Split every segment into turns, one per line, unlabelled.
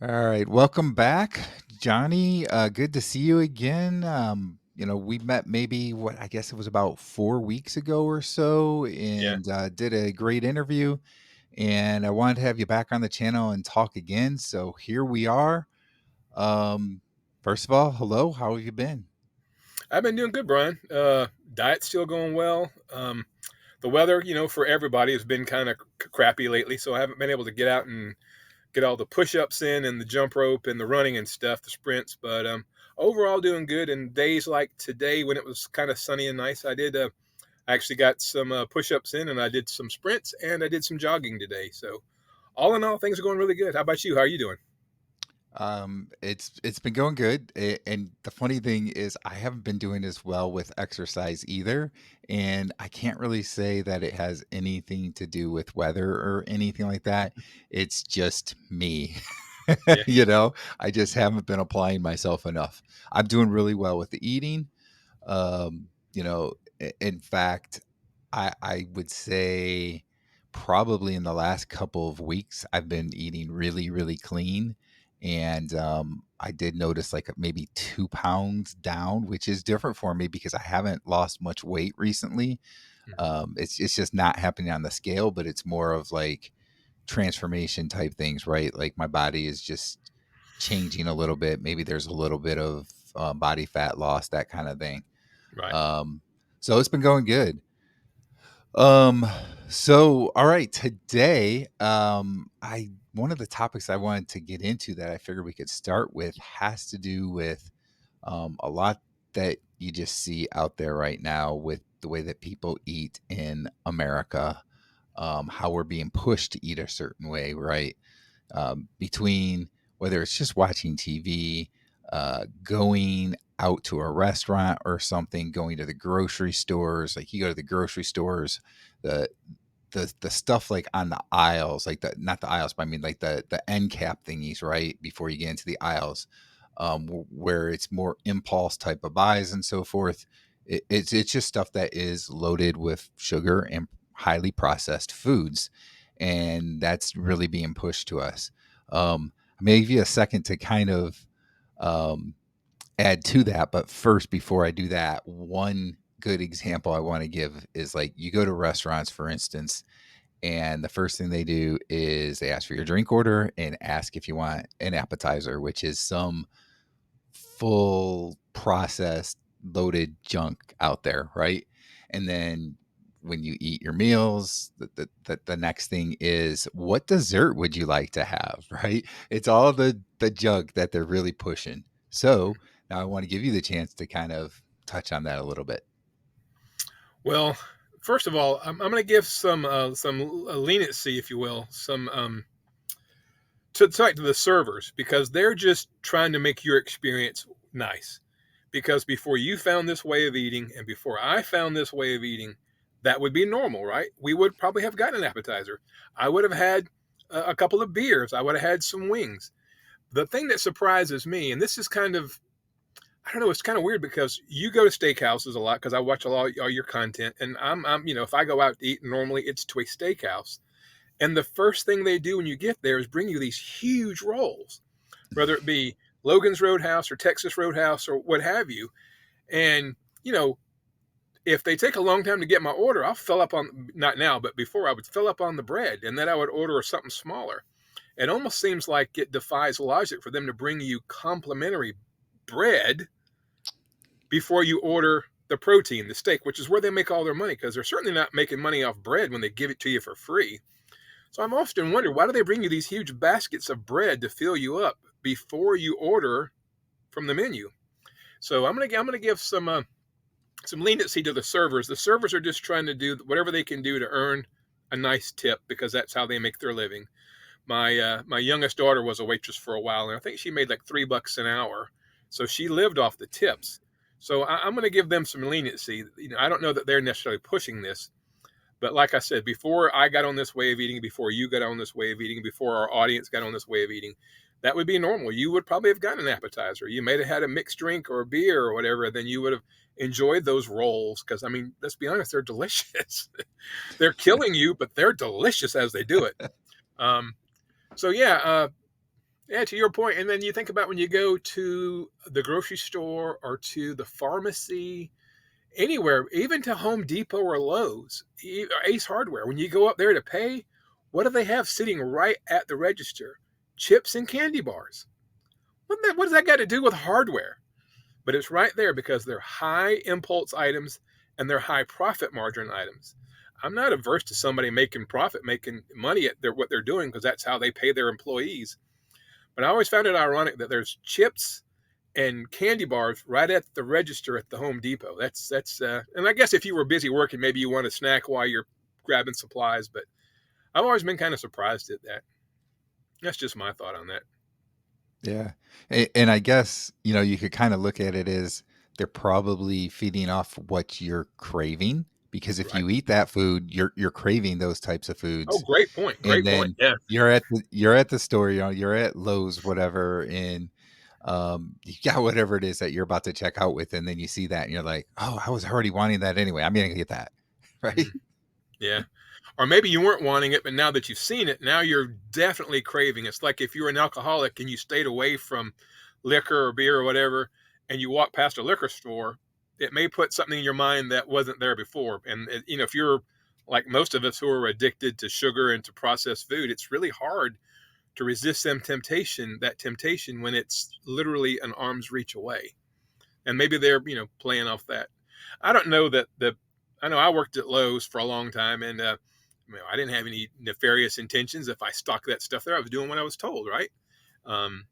All right, welcome back, Johnny. Good to see you again. We met maybe what I guess it was about 4 weeks ago or so,
Yeah,
and did a great interview. And I wanted to have you back on the channel and talk again. So here we are. Um, First of all, hello. How have you been?
I've been doing good, Brian. Diet's still going well. The weather, for everybody has been kind of crappy lately, so I haven't been able to get out and get all the push-ups in and the jump rope and the running and stuff, the sprints. But overall, doing good. And days like today, when it was kind of sunny and nice, I actually got some push-ups in, and I did some sprints, and I did some jogging today. So all in all, things are going really good. How about you? How are you doing?
It's been going good, and the funny thing is, I haven't been doing as well with exercise either, and I can't really say that it has anything to do with weather or anything like that. It's just me,
Yeah.
I just haven't been applying myself enough. I'm doing really well with the eating. In fact, I would say probably in the last couple of weeks, I've been eating really, really clean. And I did notice like maybe 2 pounds down, which is different for me because I haven't lost much weight recently.
Mhm.
It's just not happening on the scale, but it's more of like transformation type things, right? Like my body is just changing a little bit. Maybe there's a little bit of body fat loss, that kind of thing.
Right.
Um, so it's been going good. Um, so all right, today, I one of the topics I wanted to get into that I figured we could start with has to do with a lot that you just see out there right now with the way that people eat in America, how we're being pushed to eat a certain way, right? Between whether it's just watching TV, going out to a restaurant or something, going to the grocery stores. Like you go to the grocery stores, the the stuff like on the aisles, like the not the aisles, but I mean like the end cap thingies, right before you get into the aisles, where it's more impulse type of buys and so forth. It's just stuff that is loaded with sugar and highly processed foods, and that's really being pushed to us. I may give you a second to kind of um, add to that, but first, before I do that, one good example I want to give is like you go to restaurants, for instance, and the first thing they do is they ask for your drink order and ask if you want an appetizer, which is some full processed loaded junk out there, right? And then when you eat your meals, the next thing is what dessert would you like to have, right? It's all the junk that they're really pushing. So now I want to give you the chance to kind of touch on that a little bit.
Well, first of all, I'm going to give some leniency, if you will, some to the servers because they're just trying to make your experience nice. Because before you found this way of eating, and before I found this way of eating, that would be normal, right? We would probably have gotten an appetizer. I would have had a couple of beers. I would have had some wings. The thing that surprises me, and this is kind of I don't know. It's kind of weird because you go to steakhouses a lot because I watch all your content, and if I go out to eat, normally it's to a steakhouse, and the first thing they do when you get there is bring you these huge rolls, whether it be Logan's Roadhouse or Texas Roadhouse or what have you, and you know if they take a long time to get my order, I'll fill up on not now, but before I would fill up on the bread, and then I would order something smaller. It almost seems like it defies logic for them to bring you complimentary bread before you order the protein, the steak, which is where they make all their money because they're certainly not making money off bread when they give it to you for free. So I'm often wondered why do they bring you these huge baskets of bread to fill you up before you order from the menu? So I'm gonna give some leniency to the servers. The servers are just trying to do whatever they can do to earn a nice tip because that's how they make their living. My youngest daughter was a waitress for a while, and I think she made like $3 an hour. So she lived off the tips. So I'm going to give them some leniency. I don't know that they're necessarily pushing this, but like I said, before I got on this way of eating, before you got on this way of eating, before our audience got on this way of eating, that would be normal. You would probably have gotten an appetizer. You may have had a mixed drink or a beer or whatever. Then you would have enjoyed those rolls because I mean, let's be honest, they're delicious. They're killing you, but they're delicious as they do it. Um, so yeah, Yeah, to your point, and then you think about when you go to the grocery store or to the pharmacy, anywhere, even to Home Depot or Lowe's, or Ace Hardware, when you go up there to pay, what do they have sitting right at the register? Chips and candy bars. What does that got to do with hardware? But it's right there because they're high impulse items and they're high profit margin items. I'm not averse to somebody making profit, making money at what they're doing because that's how they pay their employees. But I always found it ironic that there's chips and candy bars right at the register at the Home Depot. And I guess if you were busy working, maybe you want a snack while you're grabbing supplies. But I've always been kind of surprised at that. That's just my thought on that.
Yeah. And I guess, you could kind of look at it as they're probably feeding off what you're craving because if
Right.
you eat that food, you're craving those types of
Oh,
foods.
great point.
And
Great point.
then
Yeah.
you're at the store, you're at Lowe's, whatever, and you got whatever it is that you're about to check out with, and then you see that and you're like, "Oh, I was already wanting that anyway. I'm gonna get that." Right?
Mhm. Yeah. Or maybe you weren't wanting it, but now that you've seen it, now you're definitely craving. It's like if you're an alcoholic and you stayed away from liquor or beer or whatever, and you walk past a liquor store, it may put something in your mind that wasn't there before. And if you're like most of us who are addicted to sugar and to processed food, it's really hard to resist that temptation when it's literally an arm's reach away. And maybe they're playing off that. I don't know that the I know I worked at Lowe's for a long time, and I didn't have any nefarious intentions. If I stocked that stuff there, I was doing what I was told, right? Um,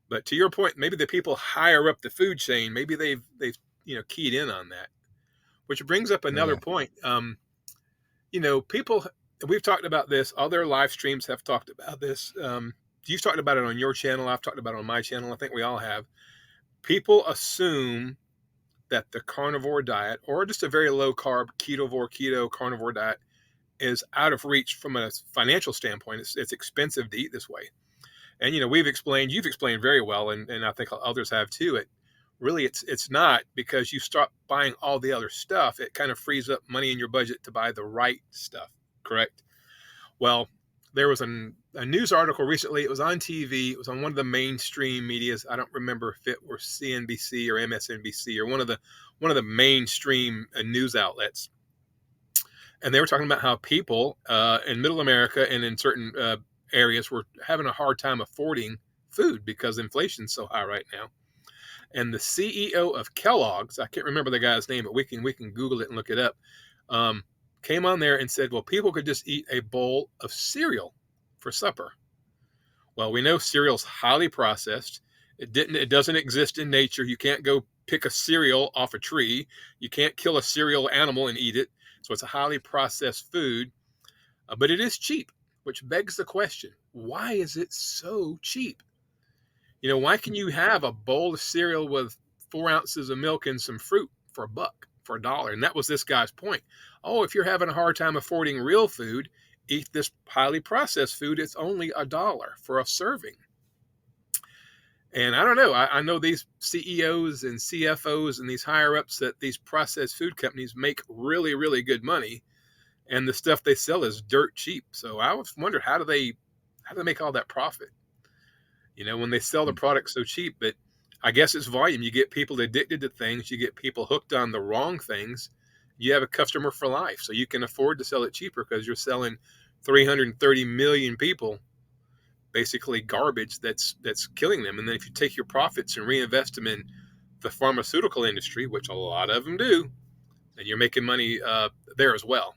but to your point, maybe the people higher up the food chain, maybe they've keyed in on that, which brings up another
Yeah.
point. People, we've talked about this. Other live streams have talked about this. You've talked about it on your channel. I've talked about it on my channel. I think we all have. People assume that the carnivore diet, or just a very low carb ketovore, keto carnivore diet, is out of reach from a financial standpoint. It's expensive to eat this way. And you've explained very well, and I think others have too. It really it's not, because you start buying all the other stuff. It kind of frees up money in your budget to buy the right stuff. Correct. Well, there was a news article recently. It was on TV. It was on one of the mainstream medias. I don't remember if it were CNBC or MSNBC or one of the mainstream news outlets. And they were talking about how people in Middle America and in certain areas were having a hard time affording food because inflation's so high right now. And the CEO of Kellogg's, I can't remember the guy's name, but we can Google it and look it up. Um, Came on there and said, well, people could just eat a bowl of cereal for supper. Well, we know cereal's highly processed. It doesn't exist in nature. You can't go pick a cereal off a tree. You can't kill a cereal animal and eat it. So it's a highly processed food, but it is cheap, which begs the question, why is it so cheap? Why can you have a bowl of cereal with 4 ounces of milk and some fruit for $1, for $1? And that was this guy's point. Oh, if you're having a hard time affording real food, eat this highly processed food. It's only $1 for a serving. And I don't know. I know these CEOs and CFOs and these higher ups at these processed food companies make really, really good money, and the stuff they sell is dirt cheap. So I always wondered, how do they make all that profit? When they sell the product so cheap. But I guess it's volume. You get people addicted to things. You get people hooked on the wrong things. You have a customer for life, so you can afford to sell it cheaper because you're selling 330 million people basically garbage that's killing them. And then if you take your profits and reinvest them in the pharmaceutical industry, which a lot of them do, then you're making money there as well.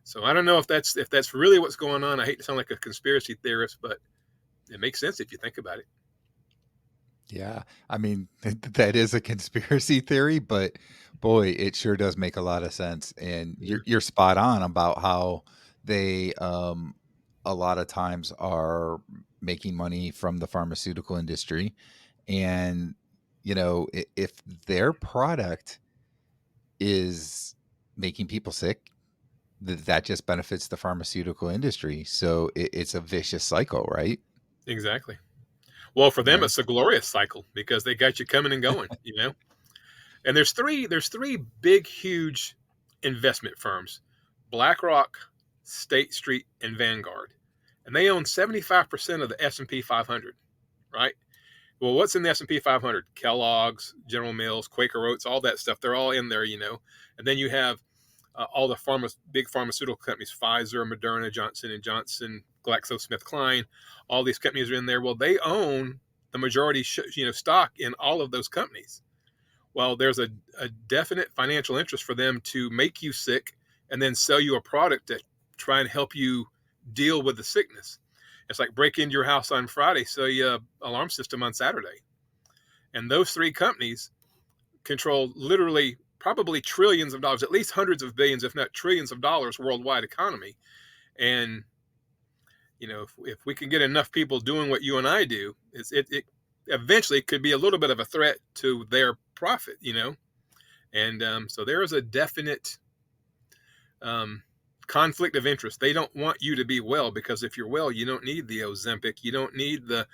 So I don't know if that's really what's going on. I hate to sound like a conspiracy theorist, but it makes sense if you think about it.
Yeah. I mean, that is a conspiracy theory, but boy, it sure does make a lot of sense. And
Yeah.
you're spot on about how they a lot of times are making money from the pharmaceutical industry. And if their product is making people sick, that just benefits the pharmaceutical industry. So it's a vicious cycle, right?
Exactly. Well, for them,
Yeah.
it's a glorious cycle because they got you coming and going. And there's three big, huge investment firms: BlackRock, State Street, and Vanguard. and they own 75% of the S&P 500, right? Well, what's in the S&P 500? Kellogg's, General Mills, Quaker Oats, all that stuff. They're all in there, you know. And then you have all the big pharmaceutical companies: Pfizer, Moderna, Johnson and Johnson, GlaxoSmithKline. All these companies are in there. Well, they own the majority, stock in all of those companies. Well, there's a definite financial interest for them to make you sick and then sell you a product to try and help you deal with the sickness. It's like break into your house on Friday, sell you an alarm system on Saturday. And those three companies control literally probably trillions of dollars, at least hundreds of billions, if not trillions of dollars worldwide economy. And, if we can get enough people doing what you and I do, it eventually could be a little bit of a threat to their profit. And so there is a definite conflict of interest. They don't want you to be well, because if you're well, you don't need the Ozempic, you don't need the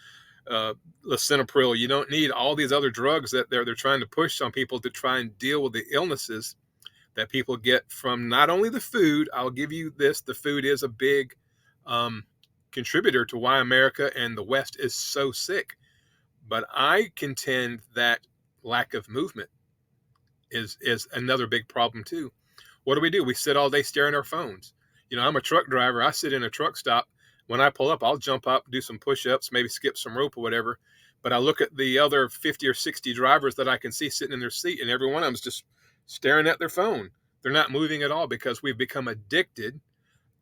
lisinopril, you don't need all these other drugs that they're trying to push on people to try and deal with the illnesses that people get from not only the food. I'll give you this: the food is a big contributor to why America and the West is so sick. But I contend that lack of movement is another big problem too. What do? We sit all day staring at our phones. I'm a truck driver. I sit in a truck stop. When I pull up, I'll jump up, do some push-ups, maybe skip some rope or whatever. But I look at the other 50 or 60 drivers that I can see sitting in their seat, and every one of them's just staring at their phone. They're not moving at all, because we've become addicted,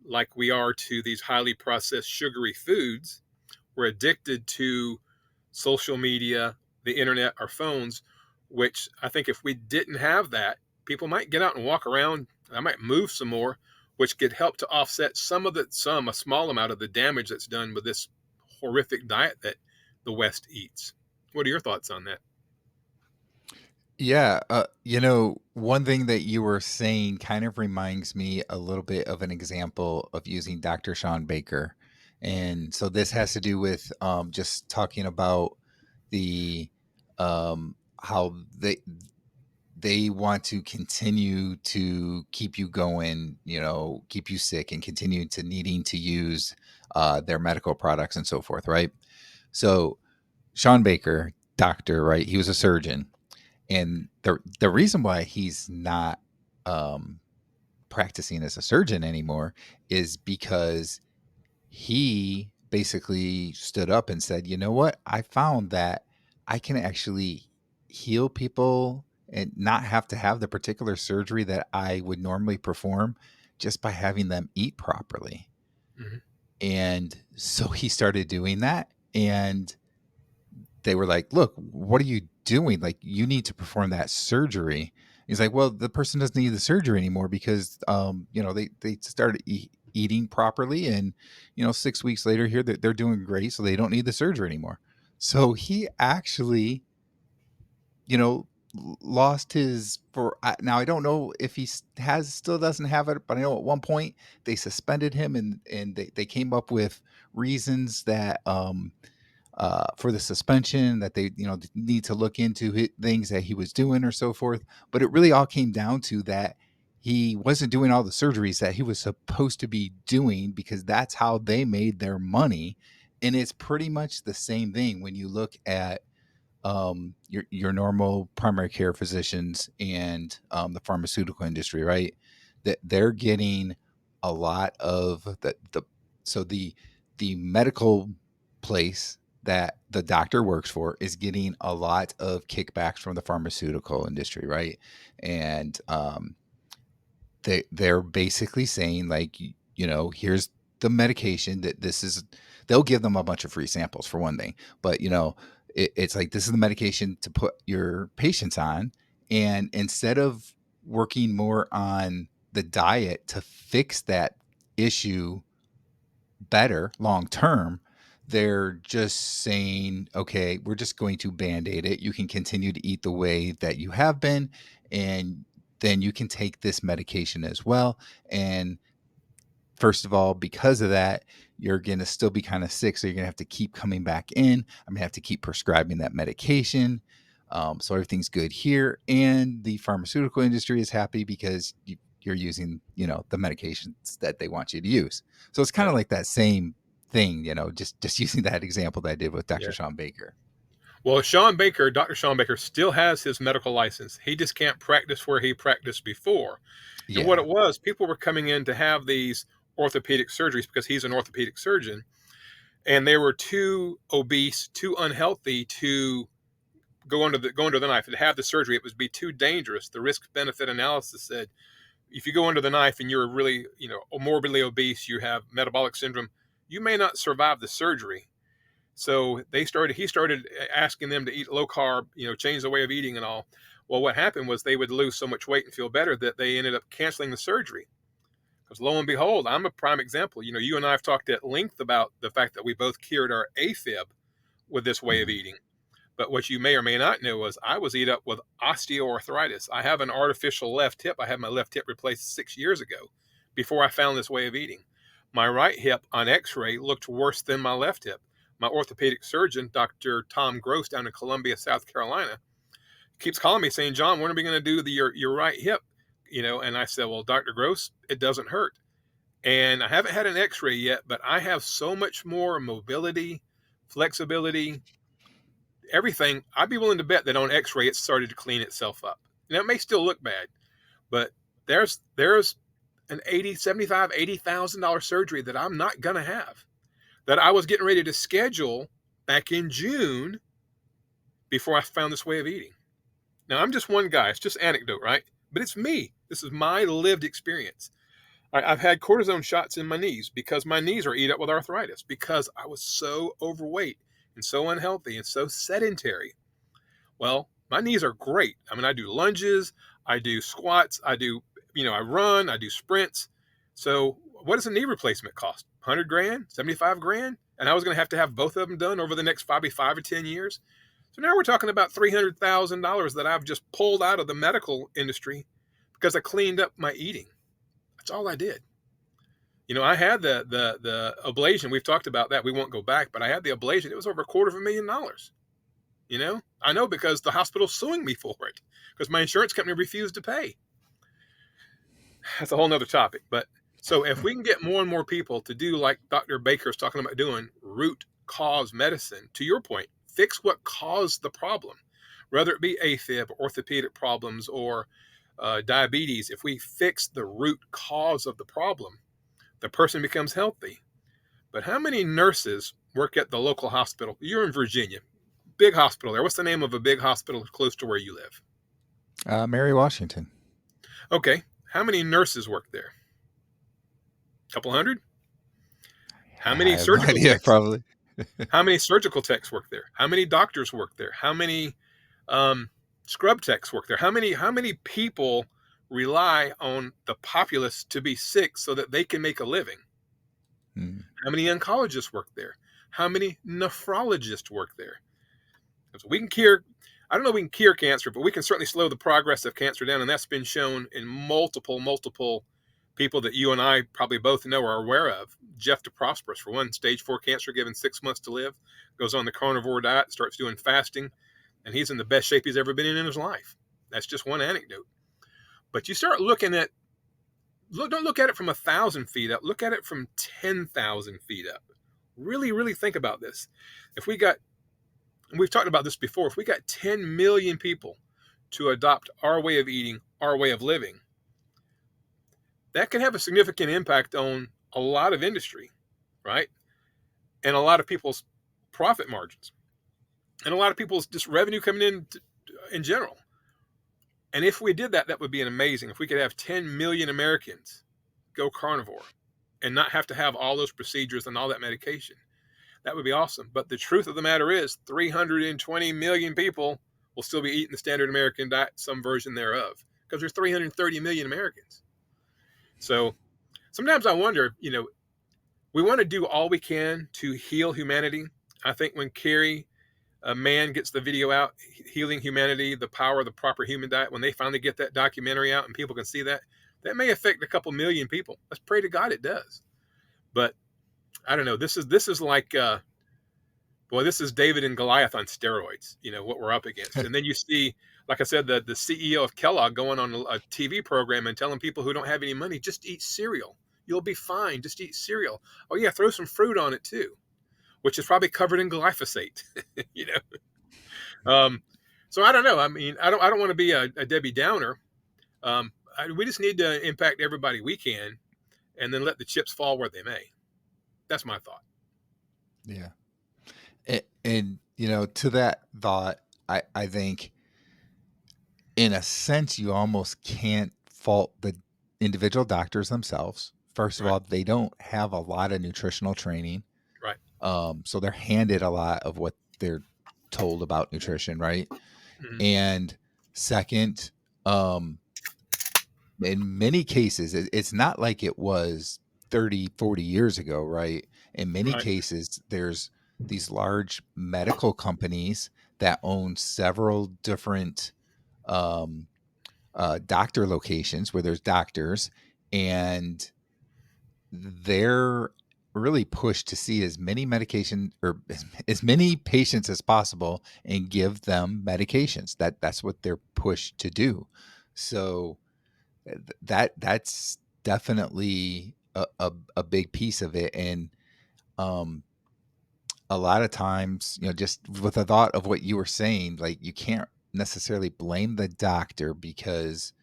like we are to these highly processed sugary foods. We're addicted to social media, the internet, our phones, which I think if we didn't have that, people might get out and walk around. I might move some more, which could help to offset a small amount of the damage that's done with this horrific diet that the West eats. What are your thoughts on that?
Yeah, one thing that you were saying kind of reminds me a little bit of an example of using Dr. Sean Baker. And so this has to do with just talking about the how they want to continue to keep you going, keep you sick and continue to needing to use their medical products and so forth, right? So Sean Baker, doctor, right? He was a surgeon, and the reason why he's not um, practicing as a surgeon anymore is because he basically stood up and said, "You know what? I found that I can actually heal people and not have to have the particular surgery that I would normally perform just by having them eat properly."
Mm-hmm.
And so he started doing that, and they were like, "Look, what are you doing? Like, you need to perform that surgery." He's like, "Well, the person doesn't need the surgery anymore because, they started eating properly, and 6 weeks later, here they're doing great, so they don't need the surgery anymore." So he actually, lost his now I don't know if he has still doesn't have it, but I know at one point they suspended him, and they came up with reasons that for the suspension, that they need to look into things that he was doing or so forth. But it really all came down to that he wasn't doing all the surgeries that he was supposed to be doing, because that's how they made their money. And it's pretty much the same thing when you look at your normal primary care physicians and the pharmaceutical industry, right? That they're getting a lot of the so the medical place that the doctor works for is getting a lot of kickbacks from the pharmaceutical industry, right? And they're basically saying, like, here's the medication that this is. They'll give them a bunch of free samples for one thing, but it's like, this is the medication to put your patients on, and instead of working more on the diet to fix that issue better long term, they're just saying, okay, we're just going to band-aid it. You can continue to eat the way that you have been, and then you can take this medication as well. And first of all, because of that, you're going to still be kind of sick. So you're going to have to keep coming back in. I'm going to have to keep prescribing that medication. So everything's good here. And the pharmaceutical industry is happy because you're using, the medications that they want you to use. So it's kind
Yeah.
of like that same thing, just using that example that I did with Dr.
Yeah.
Sean Baker.
Well, Sean Baker, Dr. Sean Baker, still has his medical license. He just can't practice where he practiced before. And what
Yeah.
it was, people were coming in to have these orthopedic surgeries because he's an orthopedic surgeon, and they were too obese, too unhealthy to go under the knife and have the surgery. It would be too dangerous. The risk benefit analysis said if you go under the knife and you're really, morbidly obese, you have metabolic syndrome, you may not survive the surgery. So he started asking them to eat low carb, change the way of eating and all. Well, what happened was they would lose so much weight and feel better that they ended up canceling the surgery. Because lo and behold, I'm a prime example. You and I have talked at length about the fact that we both cured our AFib with this way of
Mhm.
eating. But what you may or may not know is I was eat up with osteoarthritis. I have an artificial left hip. I had my left hip replaced 6 years ago before I found this way of eating. My right hip on x-ray looked worse than my left hip. My orthopedic surgeon, Dr. Tom Gross down in Columbia, South Carolina, keeps calling me saying, John, when are we going to do your right hip? And I said, well, Dr. Gross, it doesn't hurt. And I haven't had an x-ray yet, but I have so much more mobility, flexibility, everything. I'd be willing to bet that on x-ray it started to clean itself up. Now it may still look bad, but there's an 80, 75, $80,000 surgery that I'm not going to have, that I was getting ready to schedule back in June before I found this way of eating. Now, I'm just one guy. It's just anecdote, right? But it's me. This is my lived experience. I've had cortisone shots in my knees because my knees are eat up with arthritis because I was so overweight and so unhealthy and so sedentary. Well, my knees are great. I mean, I do lunges, I do squats, I run, I do sprints. So what does a knee replacement cost? 100 grand, 75 grand? And I was going to have both of them done over the next probably 5 or 10 years. So now we're talking about $300,000 that I've just pulled out of the medical industry because I cleaned up my eating. That's all I did. I had the ablation. We've talked about that. We won't go back, but I had the ablation. It was over $250,000. I know because the hospital's suing me for it because my insurance company refused to pay. That's a whole nother topic. But so if we can get more and more people to do like Dr. Baker's talking about doing, root cause medicine, to your point, fix what caused the problem, whether it be AFib, orthopedic problems, or diabetes. If we fix the root cause of the problem, the person becomes healthy. But how many nurses work at the local hospital? You're in Virginia, big hospital there. What's the name of a big hospital close to where you live?
Mary Washington.
Okay. How many nurses work there? A couple hundred? How
I
many
have no
surgical
idea,
techs?
probably.
How many surgical techs work there? How many doctors work there? How many um, scrub techs work there? How many people rely on the populace to be sick so that they can make a living?
Hmm.
How many oncologists work there? How many nephrologists work there? Because we can cure, I don't know if we can cure cancer, but we can certainly slow the progress of cancer down. And that's been shown in multiple people that you and I probably both know or are aware of. Jeff DeProsperous, for one, stage 4 cancer, given 6 months to live, goes on the carnivore diet, starts doing fasting, and he's in the best shape he's ever been in his life. That's just one anecdote. But you start looking at, don't look at it from 1,000 feet up, look at it from 10,000 feet up. Really, really think about this. If we got, and we've talked about this before, if we got 10 million people to adopt our way of eating, our way of living, that can have a significant impact on a lot of industry, right? And a lot of people's profit margins and a lot of people's just revenue coming in general. And if we did that, that would be amazing. If we could have 10 million Americans go carnivore and not have to have all those procedures and all that medication, that would be awesome. But the truth of the matter is 320 million people will still be eating the standard American diet, some version thereof, because there's 330 million Americans. So sometimes I wonder, we want to do all we can to heal humanity. I think when Carrie, a man, gets the video out, Healing Humanity, the Power of the Proper Human Diet, when they finally get that documentary out and people can see that, that may affect a couple million people. Let's pray to God it does. But I don't know. This is like, this is David and Goliath on steroids, what we're up against. And then you see, like I said, the CEO of Kellogg going on a TV program and telling people who don't have any money, just eat cereal. You'll be fine. Just eat cereal. Oh yeah, throw some fruit on it too, which is probably covered in glyphosate. you know. So I don't know. I mean, I don't want to be a Debbie Downer. We just need to impact everybody we can, and then let the chips fall where they may. That's my thought.
Yeah. And you know, to that thought, I think in a sense you almost can't fault the individual doctors themselves. First of
Right.
all, they don't have a lot of nutritional training.
Right.
So they're handed a lot of what they're told about nutrition, right?
Mhm.
And second, um, in many cases, it's not like it was 30, 40 years ago, right? In many
Right.
cases, there's these large medical companies that own several different um, doctor locations where there's doctors, and they're really pushed to see as many medication or as many patients as possible and give them medications. That's what they're pushed to do. So that's definitely a big piece of it. And um a lot of times, you know, just with the thought of what you were saying, like you can't necessarily blame the doctor because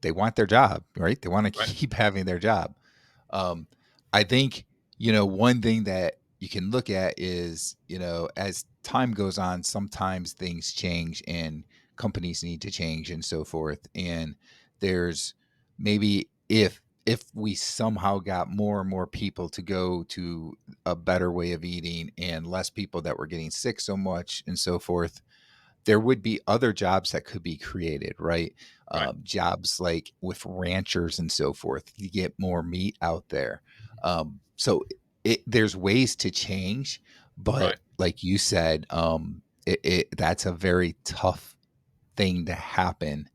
they want their job, right? They want to
Right.
keep having their job. Um, I think, you know, one thing that you can look at is, you know, as time goes on, sometimes things change and companies need to change and so forth. And there's maybe if we somehow got more and more people to go to a better way of eating and less people that were getting sick so much and so forth, there would be other jobs that could be created, right?
Right.
Jobs like with ranchers and so forth to get more meat out there. So there's ways to change, but
Right.
like you said, that's a very tough thing to happen.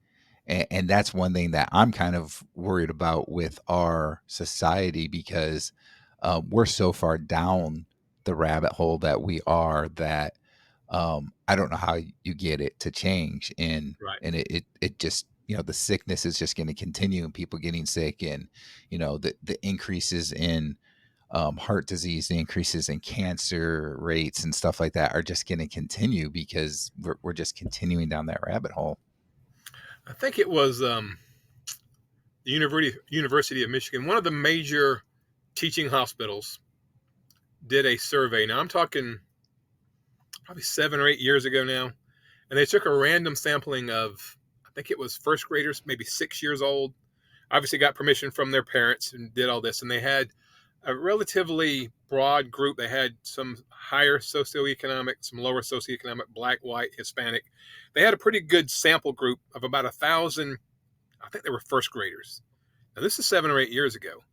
And that's one thing that I'm kind of worried about with our society because we're so far down the rabbit hole that we are that I don't know how you get it to change,
Right.
and it just, you know, the sickness is just going to continue and people getting sick, and you know the increases in heart disease, the increases in cancer rates and stuff like that are just going to continue because we're just continuing down that rabbit hole.
I think it was the University of Michigan. One of the major teaching hospitals did a survey. Now I'm talking probably 7 or 8 years ago now, and they took a random sampling of, I think it was first graders, maybe 6 years old. Obviously, got permission from their parents and did all this, and they had a relatively broad group. They had some higher socioeconomic, some lower socioeconomic, black, white, Hispanic. They had a pretty good sample group of about 1,000. I think they were first graders. Now this is 7 or 8 years ago,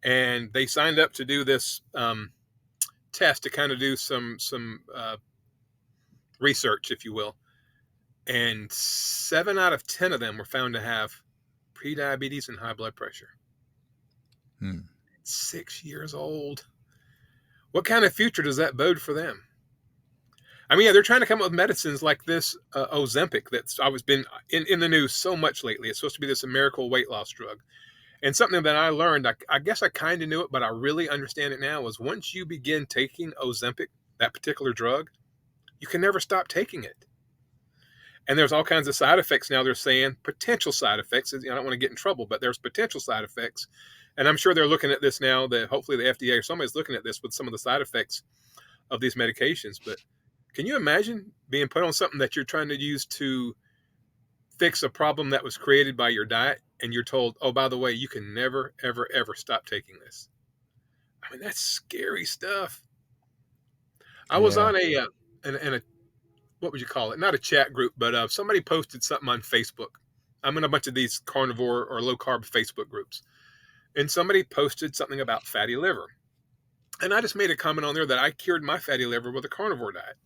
and they signed up to do this test to kind of do some research, if you will. And 7 out of 10 of them were found to have prediabetes and high blood pressure.
Hmm.
6 years old. What kind of future does that bode for them? I mean, yeah, they're trying to come up with medicines like this Ozempic that's always been in the news so much lately. It's supposed to be this miracle weight loss drug. And something that I learned, I guess I kind of knew it, but I really understand it now, is once you begin taking Ozempic, that particular drug, you can never stop taking it. And there's all kinds of side effects now. They're saying potential side effects. I don't want to get in trouble, but there's potential side effects. And I'm sure they're looking at this now, that hopefully the FDA or somebody's looking at this with some of the side effects of these medications. But can you imagine being put on something that you're trying to use to fix a problem that was created by your diet, and you're told, oh, by the way, you can never, ever, ever stop taking this? I mean, that's scary stuff. I was
Yeah.
on a what would you call it? Not a chat group, but somebody posted something on Facebook. I'm in a bunch of these carnivore or low carb Facebook groups, and somebody posted something about fatty liver, and I just made a comment on there that I cured my fatty liver with a carnivore diet.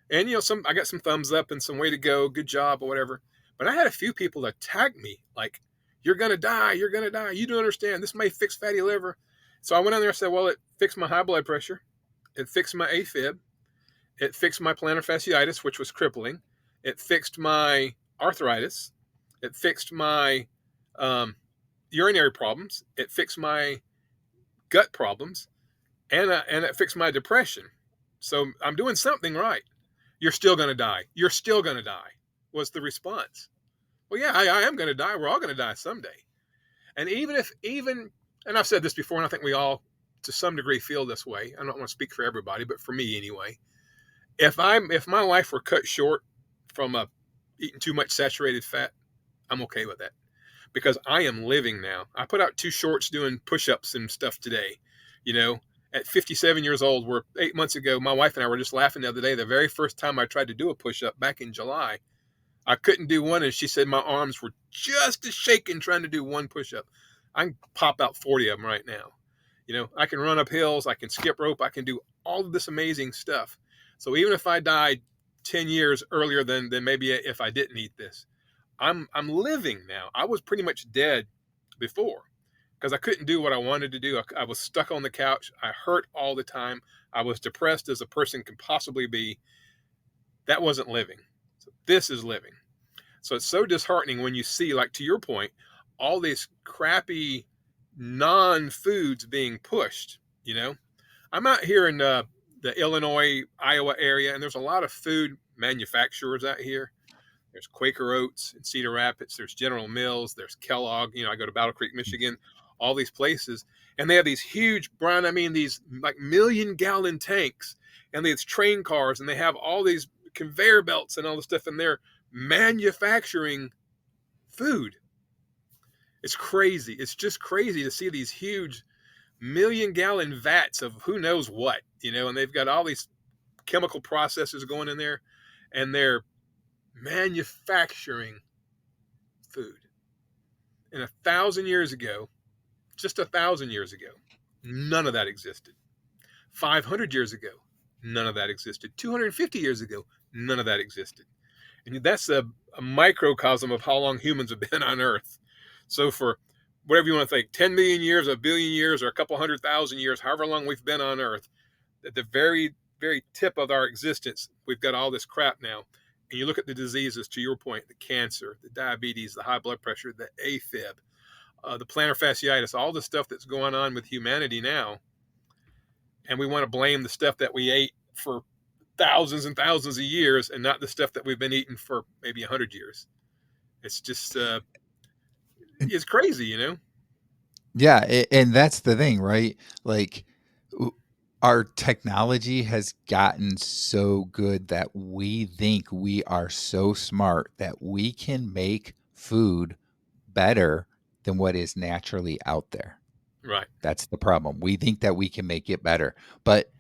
And I got some thumbs up and some way to go, good job or whatever. But I had a few people that tagged me like, "You're gonna die, you're gonna die. You don't understand. This may fix fatty liver." So I went on there and said, "Well, it fixed my high blood pressure, it fixed my AFib, it fixed my plantar fasciitis, which was crippling, it fixed my arthritis, it fixed my um, urinary problems. It fixed my gut problems, and it fixed my depression. So I'm doing something right. You're still going to die. You're still going to die, was the response. Well, yeah, I am going to die. We're all going to die someday. And and I've said this before, and I think we all, to some degree, feel this way. I don't want to speak for everybody, but for me anyway. If my life were cut short from eating too much saturated fat, I'm okay with that because I am living now. I put out 2 shorts doing push-ups and stuff today. You know, at 57 years old, we're 8 months ago. My wife and I were just laughing the other day. The very first time I tried to do a push-up back in July, I couldn't do one, and she said my arms were just as shaking trying to do one push-up. I can pop out 40 of them right now. I can run up hills, I can skip rope, I can do all of this amazing stuff. So even if I died 10 years earlier than maybe if I didn't eat this, I'm living now. I was pretty much dead before because I couldn't do what I wanted to do. I was stuck on the couch. I hurt all the time. I was depressed as a person can possibly be. That wasn't living. So this is living. So it's so disheartening when you see, like to your point, all these crappy non-foods being pushed. I'm out here in the Illinois, Iowa area, and there's a lot of food manufacturers out here. There's Quaker Oats in Cedar Rapids. There's General Mills. There's Kellogg. I go to Battle Creek, Michigan, all these places. And they have these huge, Brian, I mean, these like 1,000,000-gallon tanks and these train cars, and they have all these conveyor belts and all this stuff, and they're manufacturing food. It's crazy. It's just crazy to see these huge 1,000,000-gallon vats of who knows what, and they've got all these chemical processes going in there, and they're manufacturing food. And 1,000 years ago, just 1,000 years ago, none of that existed. 500 years ago, none of that existed. 250 years ago, none of that existed. And that's a microcosm of how long humans have been on Earth. So for whatever you want to think, 10 million years, a billion years, or a couple 100,000 years, however long we've been on Earth, at the very, very tip of our existence, we've got all this crap now. And you look at the diseases, to your point, the cancer, the diabetes, the high blood pressure, the AFib, the plantar fasciitis, all the stuff that's going on with humanity now. And we want to blame the stuff that we ate for thousands and thousands of years and not the stuff that we've been eating for maybe 100 years. It's just, it's crazy.
Yeah, and that's the thing, right? Like our technology has gotten so good that we think we are so smart that we can make food better than what is naturally out there.
Right.
That's the problem. We think that we can make it better, but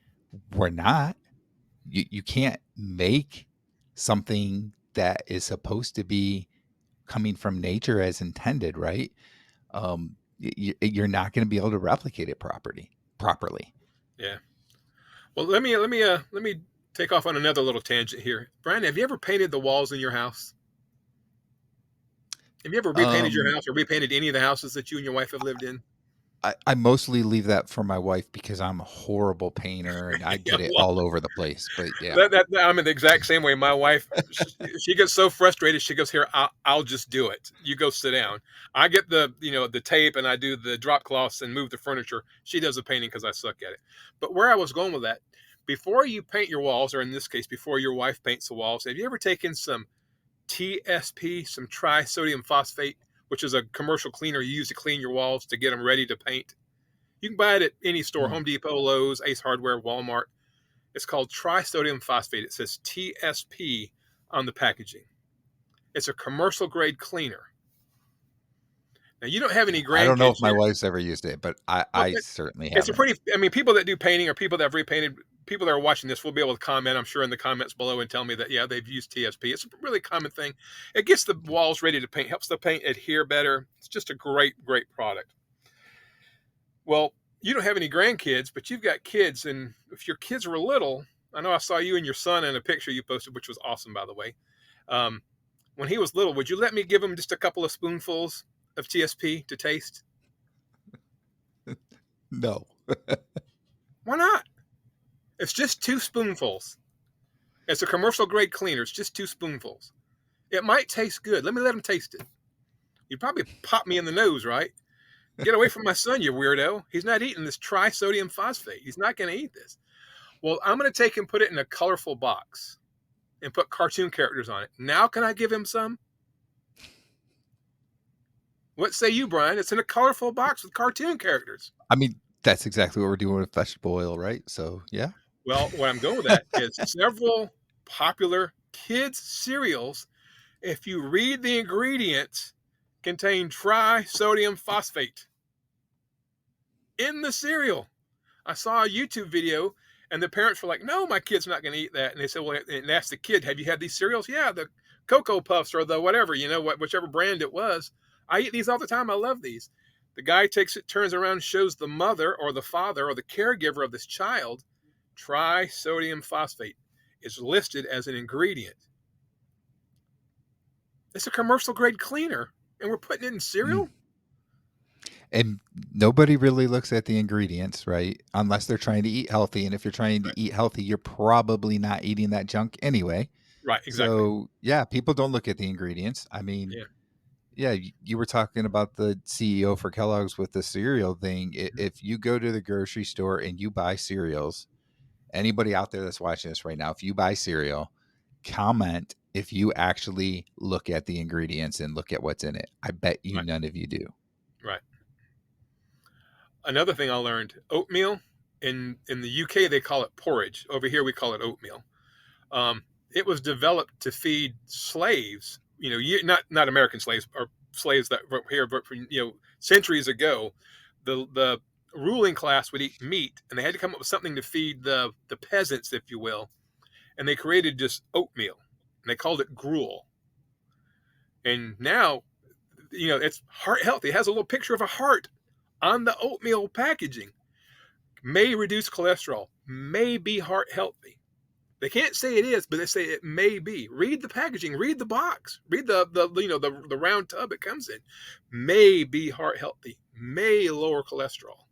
we're not. You can't make something that is supposed to be coming from nature as intended, right? You're not going to be able to replicate it properly.
Yeah. Well, let me take off on another little tangent here. Brian, have you ever painted the walls in your house? Have you ever repainted your
Um,
house or repainted any of the houses that you and your wife have lived in?
I mostly leave that for my wife because I'm a horrible painter and I
Yeah,
get it
well,
all over the place. But yeah,
I'm in the exact same way. My wife, she gets so frustrated. She goes, "Here, I'll just do it. You go sit down." I get the tape and I do the drop cloths and move the furniture. She does the painting because I suck at it. But where I was going with that, before you paint your walls, or in this case, before your wife paints the walls, have you ever taken some TSP, some trisodium phosphate, which is a commercial cleaner you use to clean your walls to get them ready to paint? You can buy it at any store:
mm,
Home Depot, Lowe's, Ace Hardware, Walmart. It's called trisodium phosphate. It says TSP on the packaging. It's a commercial grade cleaner. Now, you don't have any
I don't know if
grandkids
my
here.
wife's ever used it, but
Well,
I certainly
it's a
haven't.
pretty, I mean, people that do painting or people that have repainted, people that are watching this will be able to comment, I'm sure, in the comments below and tell me that, yeah, they've used TSP. It's a really common thing. It gets the walls ready to paint, helps the paint adhere better. It's just a great, great product. Well, you don't have any grandkids, but you've got kids. And if your kids were little, I know I saw you and your son in a picture you posted, which was awesome, by the way. Um, when he was little, would you let me give him just a couple of spoonfuls of TSP to taste?
No.
Why not? It's just 2 spoonfuls. It's a commercial grade cleaner. It's just 2 spoonfuls. It might taste good. Let him taste it. You'd probably pop me in the nose, right? Get away from my son, you weirdo. He's not eating this trisodium phosphate. He's not going to eat this. Well, I'm going to take and put it in a colorful box and put cartoon characters on it. Now, can I give him some? What say you, Brian? It's in a colorful box with cartoon characters.
I mean, that's exactly what we're doing with vegetable oil, right? So, yeah.
Well, where I'm going with that is several popular kids' cereals, if you read the ingredients, contain trisodium phosphate in the cereal. I saw a YouTube video and the parents were like, no, my kid's not going to eat that. And they said, well, and asked the kid, have you had these cereals? Yeah, the Cocoa Puffs or the whatever, whichever brand it was. I eat these all the time. I love these. The guy takes it, turns around, shows the mother or the father or the caregiver of this child, trisodium phosphate is listed as an ingredient. It's a commercial grade cleaner and we're putting it in
Mm.
cereal?
And nobody really looks at the ingredients, right? Unless they're trying to eat healthy. And if you're trying
Right.
to eat healthy, you're probably not eating that junk anyway.
Right, exactly.
So, yeah, people don't look at the ingredients. I mean,
Yeah.
yeah, you were talking about the CEO for Kellogg's with the cereal thing.
Mhm.
If you go to the grocery store and you buy cereals, anybody out there that's watching this right now, if you buy cereal, comment if you actually look at the ingredients and look at what's in it. I bet you
Right.
none of you do.
Right. Another thing I learned, oatmeal in the UK they call it porridge. Over here we call it oatmeal. It was developed to feed slaves. Not American slaves or slaves that were here, but from centuries ago, the ruling class would eat meat, and they had to come up with something to feed the peasants, if you will. And they created just oatmeal, and they called it gruel. And now, it's heart healthy. It has a little picture of a heart on the oatmeal packaging. May reduce cholesterol, may be heart healthy. They can't say it is, but they say it may be. Read the packaging, read the box, read the round tub it comes in. May be heart healthy, may lower cholesterol.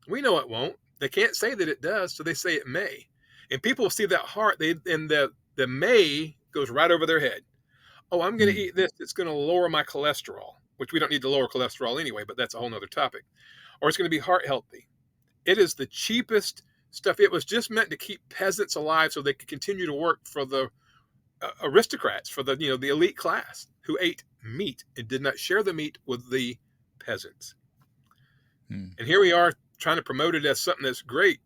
We know it won't. They can't say that it does, so they say it may. And people see that heart, and the may goes right over their head. Oh, I'm going to
Mm,
eat this. It's going to lower my cholesterol, which we don't need to lower cholesterol anyway, but that's a whole nother topic. Or it's going to be heart healthy. It is the cheapest stuff. It was just meant to keep peasants alive so they could continue to work for the aristocrats, for the elite class who ate meat and did not share the meat with the peasants.
mm.
And here we are trying to promote it as something that's great.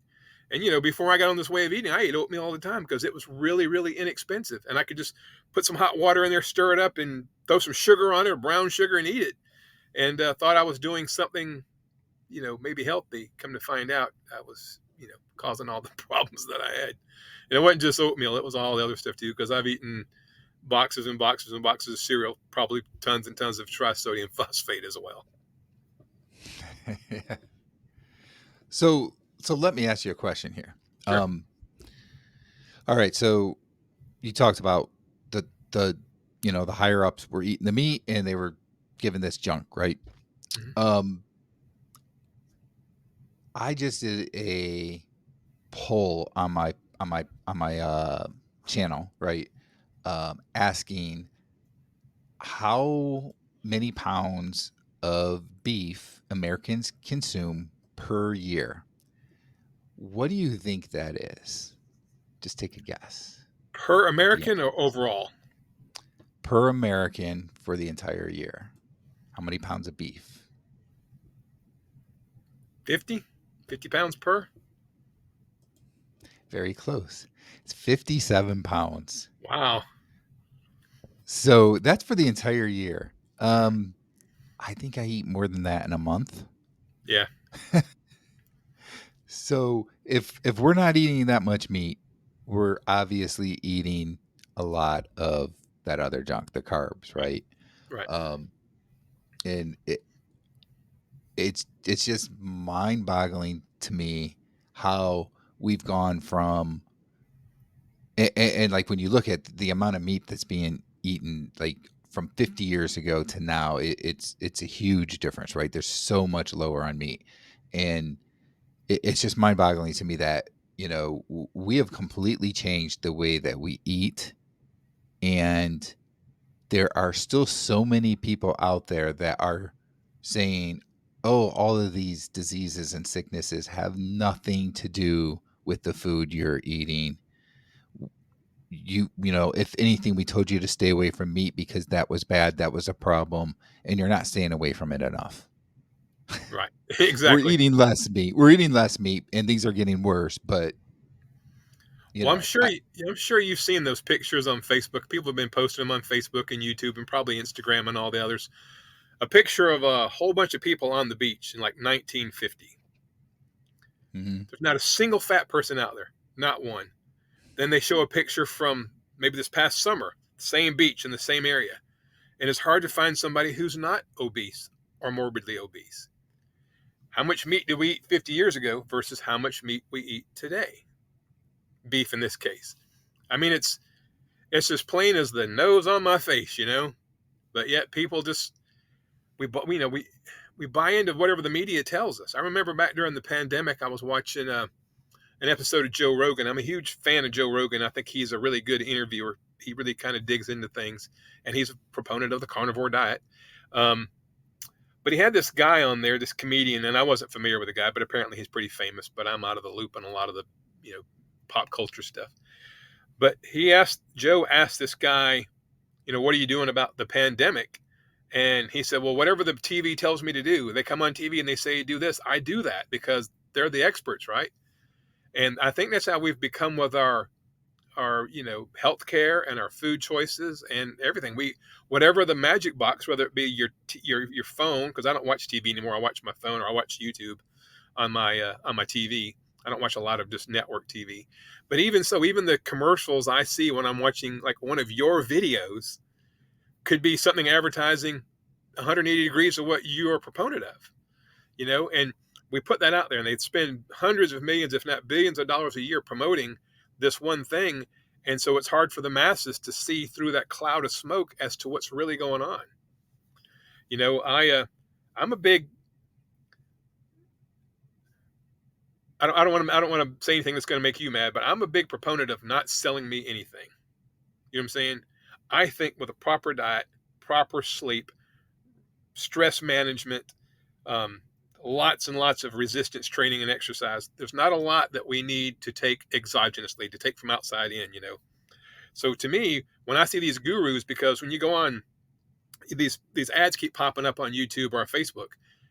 And before I got on this way of eating, I ate oatmeal all the time because it was really, really inexpensive, and I could just put some hot water in there, stir it up, and throw some sugar on it, or brown sugar, and eat it. And thought I was doing something maybe healthy. Come to find out, I was, causing all the problems that I had. And it wasn't just oatmeal; it was all the other stuff too. Because I've eaten boxes and boxes and boxes of cereal, probably tons and tons of trisodium phosphate as well.
Yeah. So let me ask you a question here.
Sure.
Um, all right, so you talked about the the higher ups were eating the meat and they were given this junk, right?
Mhm.
Um, I just did a poll on my channel, right? Asking how many pounds of beef Americans consume per year. What do you think that is? Just take a guess
Per
at the
American
end.
or overall?
Per American for the entire year. How many pounds of beef?
50? 50 pounds per?
Very close. It's 57 pounds.
Wow.
So that's for the entire year.
Mhm.
I think I eat more than that in a month.
Yeah.
So if we're not eating that much meat, we're obviously eating a lot of that other junk, the carbs,
Right.
right?
Right.
Um, and it's just mind-boggling to me how we've gone from and like when you look at the amount of meat that's being eaten like from 50 years ago to now, it's a huge difference, right? There's so much lower on meat, and it's just mind-boggling to me that we have completely changed the way that we eat, and there are still so many people out there that are saying, oh, all of these diseases and sicknesses have nothing to do with the food you're eating. You know, if anything, we told you to stay away from meat because that was bad, that was a problem, and you're not staying away from it enough.
Right.
We're
Exactly.
eating less meat. We're eating less meat, and things are getting worse. But you
Well, I'm
know,
sure I'm sure you've seen those pictures on Facebook. People have been posting them on Facebook and YouTube and probably Instagram and all the others. A picture of a whole bunch of people on the beach in like 1950.
mhm.
There's not a single fat person out there, not one. Then they show a picture from maybe this past summer, same beach in the same area. And it's hard to find somebody who's not obese or morbidly obese. How much meat did we eat 50 years ago versus how much meat we eat today? Beef in this case. I mean, it's as plain as the nose on my face, you know. But yet people just we buy into whatever the media tells us. I remember back during the pandemic, I was watching an episode of Joe Rogan. I'm a huge fan of Joe Rogan. I think he's a really good interviewer. He really kind of digs into things, and he's a proponent of the carnivore diet. Um, but he had this guy on there, this comedian, and I wasn't familiar with the guy, but apparently he's pretty famous. But I'm out of the loop on a lot of the you know pop culture stuff. But Joe asked this guy, what are you doing about the pandemic? And he said, well, whatever the TV tells me to do, they come on TV and they say do this, I do that because they're the experts, right? And I think that's how we've become with our healthcare and our food choices and everything. We whatever the magic box, whether it be your phone, because I don't watch TV anymore. I watch my phone or I watch YouTube on my TV. I don't watch a lot of just network TV. But even so, even the commercials I see when I'm watching like one of your videos could be something advertising 180 degrees of what you're a proponent of, and we put that out there and they'd spend hundreds of millions, if not billions of dollars a year promoting this one thing. And so it's hard for the masses to see through that cloud of smoke as to what's really going on. I'm a big, I don't want to say anything that's going to make you mad, but I'm a big proponent of not selling me anything. You know what I'm saying? I think with a proper diet, proper sleep, stress management, um, lots and lots of resistance training and exercise. There's not a lot that we need to take exogenously, to take from outside in. So to me, when I see these gurus, because when you go on, these ads keep popping up on YouTube or Facebook,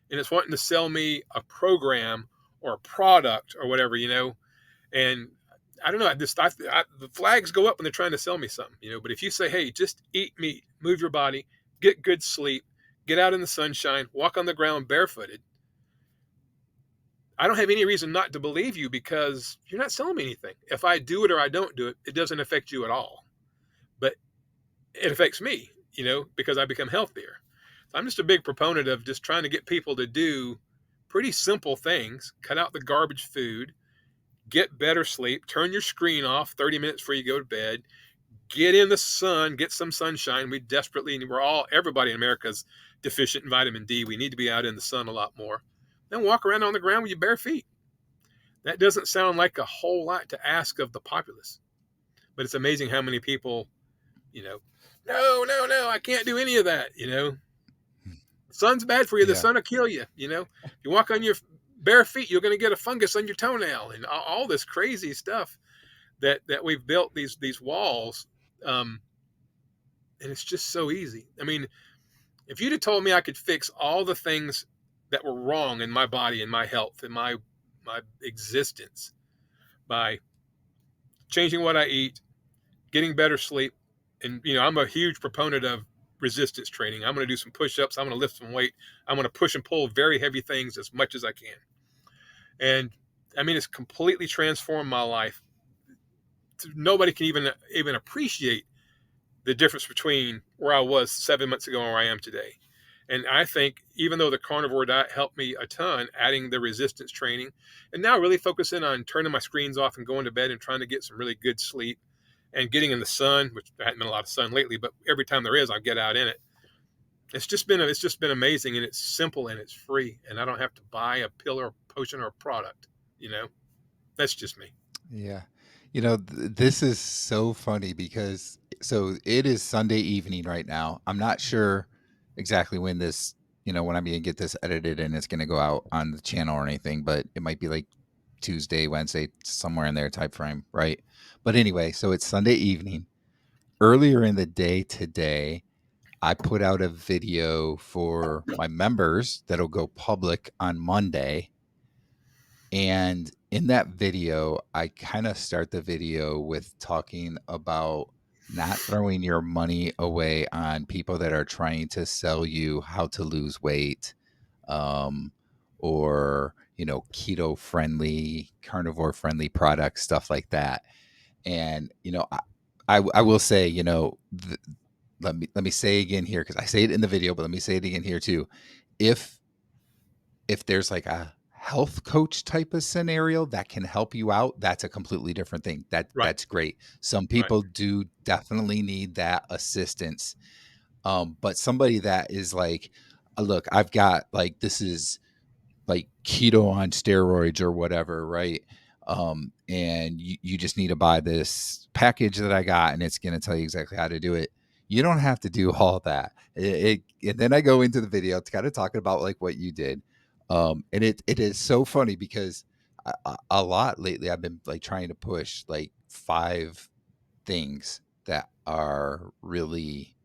and it's wanting to sell me a program or a product or whatever. And I don't know. The flags go up when they're trying to sell me something. But if you say, hey, just eat meat, move your body, get good sleep, get out in the sunshine, walk on the ground barefooted, I don't have any reason not to believe you because you're not selling me anything. If I do it or I don't do it, it doesn't affect you at all. But it affects me, because I become healthier. So I'm just a big proponent of just trying to get people to do pretty simple things, cut out the garbage food, get better sleep, turn your screen off 30 minutes before you go to bed, get in the sun, get some sunshine. Everybody in America is deficient in vitamin D. We need to be out in the sun a lot more. Then walk around on the ground with your bare feet. That doesn't sound like a whole lot to ask of the populace, but it's amazing how many people, no, no, no, I can't do any of that. The sun's bad for you. The
Yeah.
sun will kill you. If you walk on your bare feet, you're going to get a fungus on your toenail and all this crazy stuff that we've built these walls. And it's just so easy. I mean, if you'd have told me I could fix all the things that were wrong in my body and my health and my existence by changing what I eat, getting better sleep, and I'm a huge proponent of resistance training. I'm going to do some push-ups. I'm going to lift some weight. I'm going to push and pull very heavy things as much as I can. And I mean, it's completely transformed my life. Nobody can even appreciate the difference between where I was 7 months ago and where I am today. And I think even though the carnivore diet helped me a ton, adding the resistance training, and now really focusing on turning my screens off and going to bed and trying to get some really good sleep and getting in the sun, which there hasn't been a lot of sun lately, but every time there is, I get out in it. It's just been amazing, and it's simple and it's free, and I don't have to buy a pill or a potion or a product. You know, that's just me.
Yeah. This is so funny because so it is Sunday evening right now. I'm not sure exactly when this when I'm gonna get this edited and it's gonna go out on the channel or anything, but it might be like Tuesday, Wednesday, somewhere in there type frame, right? But anyway, so it's Sunday evening. Earlier in the day today, I put out a video for my members that'll go public on Monday. And in that video, I kind of start the video with talking about not throwing your money away on people that are trying to sell you how to lose weight, um, or, keto friendly, carnivore friendly products, stuff like that. And, I will say, let me say again here, because I say it in the video, but let me say it again here too. If there's like a health coach type of scenario that can help you out, that's a completely different thing.
Right.
That's great. Some
Right.
people do definitely need that assistance. But somebody that is like, look, I've got like, this is like keto on steroids or whatever, right? And you just need to buy this package that I got, and it's going to tell you exactly how to do it. You don't have to do all that. And then I go into the video, it's kind of talking about like what you did. And it is so funny because a lot lately I've been like trying to push like 5 things that are really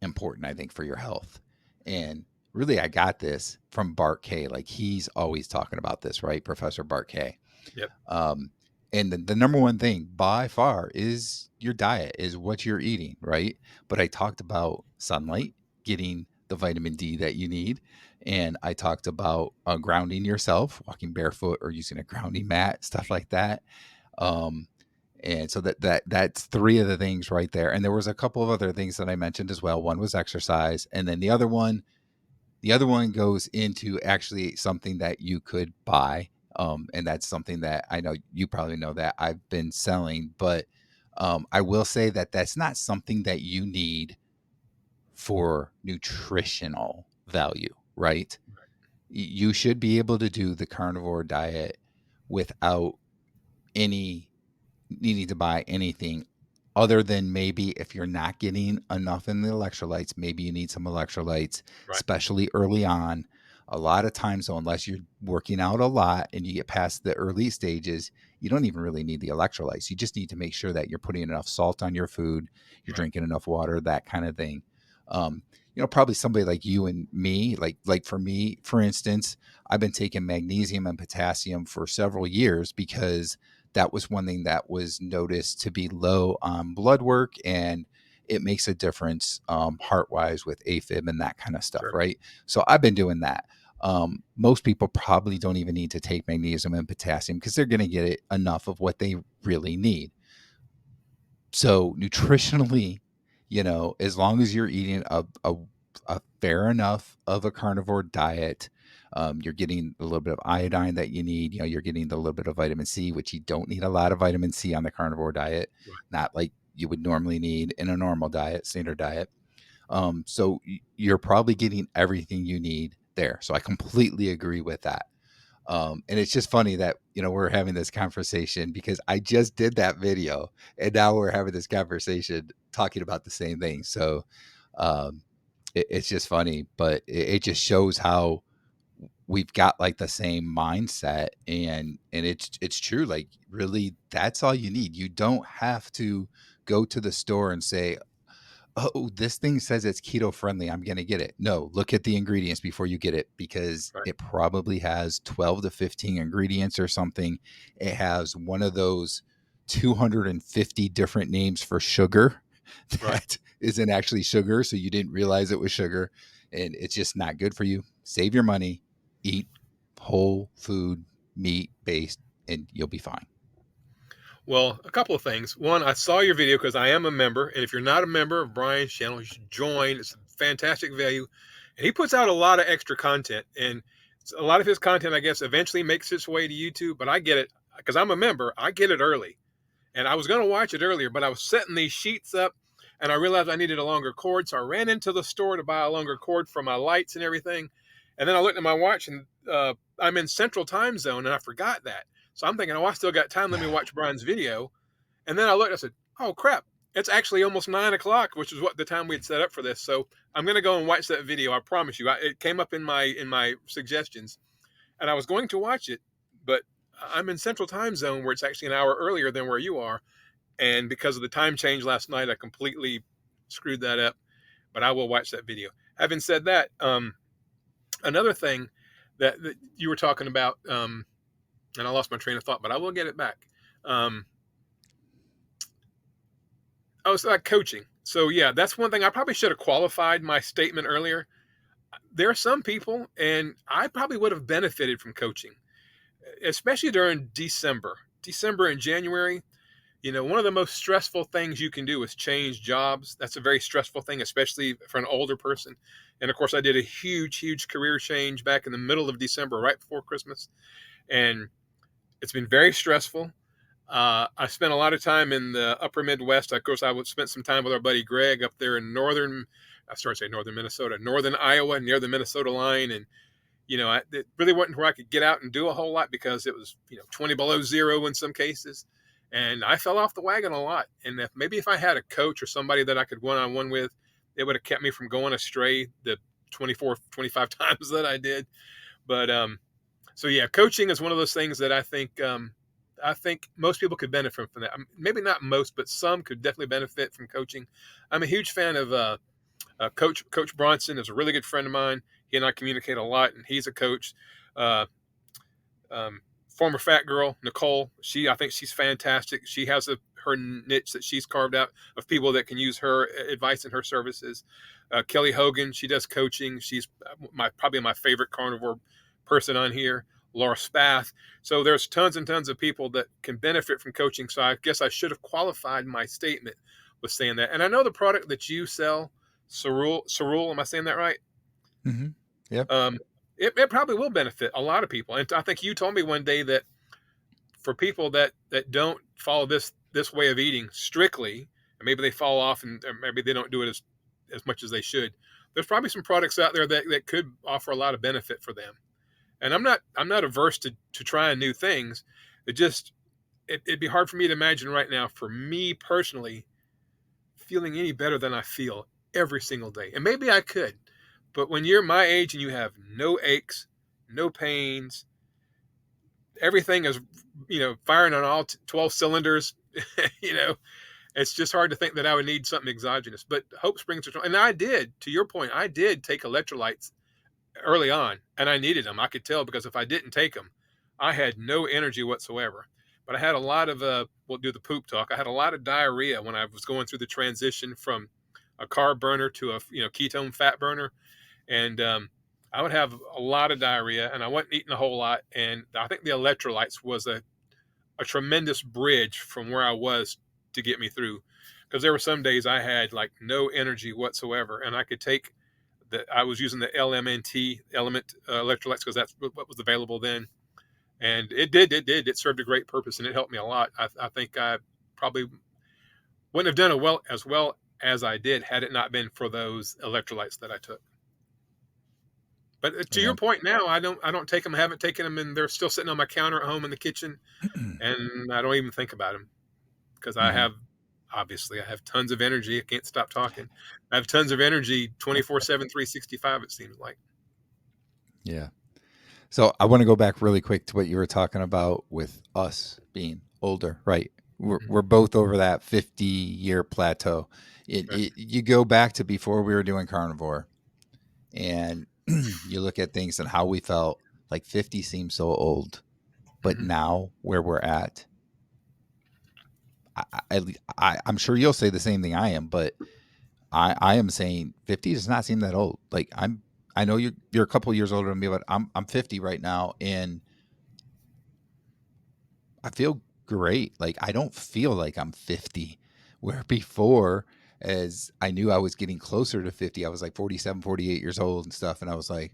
important, I think, for your health. And really, I got this from Bart K. Like he's always talking about this, right? Professor Bart K.
Yep.
Um, and the number one thing by far is your diet, is what you're eating, right? But I talked about sunlight, getting the vitamin D that you need. And I talked about grounding yourself, walking barefoot or using a grounding mat, stuff like that. Um, and so that's 3 of the things right there. And there was a couple of other things that I mentioned as well. One was exercise, and then the other one goes into actually something that you could buy. And that's something that I know you probably know that I've been selling, but I will say that that's not something that you need for nutritional value, right? You should be able to do the carnivore diet without any needing to buy anything other than maybe if you're not getting enough in the electrolytes, maybe you need some electrolytes,
Right.
especially early on. A lot of times, though, unless you're working out a lot and you get past the early stages, you don't even really need the electrolytes. You just need to make sure that you're putting enough salt on your food, you're
Right.
drinking enough water, that kind of thing. Probably somebody like you and me, like for me, for instance, I've been taking magnesium and potassium for several years because that was one thing that was noticed to be low on blood work, and it makes a difference heart wise with AFib and that kind of stuff,
Sure.
right? So I've been doing that. Most people probably don't even need to take magnesium and potassium because they're going to get it enough of what they really need. So nutritionally, as long as you're eating a fair enough of a carnivore diet, you're getting a little bit of iodine that you need. You're getting a little bit of vitamin C, which you don't need a lot of vitamin C on the carnivore diet,
Right.
not like you would normally need in a normal diet, standard diet. So you're probably getting everything you need there. So I completely agree with that. And it's just funny that, we're having this conversation because I just did that video and now we're having this conversation talking about the same thing. So um, it's just funny, but it just shows how we've got like the same mindset, and it's true. Like really, that's all you need. You don't have to go to the store and say, oh, this thing says it's keto friendly, I'm going to get it. No, look at the ingredients before you get it because
Right.
it probably has 12 to 15 ingredients or something. It has one of those 250 different names for sugar
Right.
that isn't actually sugar. So you didn't realize it was sugar, and it's just not good for you. Save your money, eat whole food, meat based, and you'll be fine.
Well, a couple of things. One, I saw your video because I am a member, and if you're not a member of Brian's channel, you should join. It's fantastic value, and he puts out a lot of extra content. And a lot of his content, I guess, eventually makes its way to YouTube. But I get it because I'm a member. I get it early, and I was going to watch it earlier, but I was setting these sheets up, and I realized I needed a longer cord, so I ran into the store to buy a longer cord for my lights and everything. And then I looked at my watch, and I'm in Central Time Zone, and I forgot that. So I'm thinking, oh, I still got time. Let me watch Brian's video. And then I looked, I said, oh, crap. It's actually almost 9 o'clock, which is what the time we had set up for this. So I'm going to go and watch that video. I promise you. It came up in my suggestions, and I was going to watch it, but I'm in Central Time Zone where it's actually an hour earlier than where you are, and because of the time change last night, I completely screwed that up. But I will watch that video. Having said that, another thing that you were talking about, and I lost my train of thought, but I will get it back. Um, oh, it's like coaching. So yeah, that's one thing I probably should have qualified my statement earlier. There are some people, and I probably would have benefited from coaching, especially during December and January. One of the most stressful things you can do is change jobs. That's a very stressful thing, especially for an older person. And of course, I did a huge career change back in the middle of December, right before Christmas. And it's been very stressful. I spent a lot of time in the upper Midwest. Of course, I would spent some time with our buddy Greg up there in I started to say northern Minnesota, northern Iowa, near the Minnesota line. And, it really wasn't where I could get out and do a whole lot because it was, 20 below zero in some cases. And I fell off the wagon a lot. And if I had a coach or somebody that I could one-on-one with, it would have kept me from going astray the 24, 25 times that I did. But so yeah, coaching is one of those things that I think most people could benefit from that. Maybe not most, but some could definitely benefit from coaching. I'm a huge fan of Coach Bronson is a really good friend of mine. He and I communicate a lot, and he's a coach. Uh, Former fat girl Nicole, I think she's fantastic. She has her niche that she's carved out of people that can use her advice and her services. Kelly Hogan, she does coaching. She's probably my favorite carnivore person on here. Laura Spath. So there's tons and tons of people that can benefit from coaching. So I guess I should have qualified my statement with saying that. And I know the product that you sell, Cerule, am I saying that right?
Mm-hmm. Yep.
Um, it probably will benefit a lot of people. And I think you told me one day that for people that don't follow this way of eating strictly, and maybe they fall off and maybe they don't do it as much as they should, there's probably some products out there that could offer a lot of benefit for them. And I'm not averse to trying new things. It'd be hard for me to imagine right now, for me personally, feeling any better than I feel every single day. And maybe I could, but when you're my age and you have no aches, no pains, everything is, firing on all 12 cylinders, you know, it's just hard to think that I would need something exogenous. But Hope Springs, and I did, to your point, I did take electrolytes early on, and I needed them. I could tell because if I didn't take them, I had no energy whatsoever. But I had a lot of we'll do the poop talk. I had a lot of diarrhea when I was going through the transition from a carb burner to a ketone fat burner, and I would have a lot of diarrhea, and I wasn't eating a whole lot. And I think the electrolytes was a tremendous bridge from where I was to get me through, because there were some days I had like no energy whatsoever, and I could take I was using the LMNT element electrolytes because that's what was available then, and it served a great purpose, and it helped me a lot. I think I probably wouldn't have done as well as I did had it not been for those electrolytes that I took. But to
Yeah.
your point now, I don't take them. I haven't taken them, and they're still sitting on my counter at home in the kitchen, and I don't even think about them because
Mm-hmm.
I have tons of energy. I can't stop talking. I have tons of energy 24/7, 365. It seems like.
Yeah. So I want to go back really quick to what you were talking about with us being older, right? We're
Mhm.
both over that 50-year plateau.
Right.
You go back to before we were doing carnivore, and you look at things and how we felt. Like 50 seems so old, but
Mhm.
now where we're at, I'm sure you'll say the same thing I am, but I am saying 50 does not seem that old. Like I know you're a couple years older than me, but I'm 50 right now, and I feel great. Like I don't feel like I'm 50, where before, as I knew I was getting closer to 50, I was like 47, 48 years old and stuff, and I was like,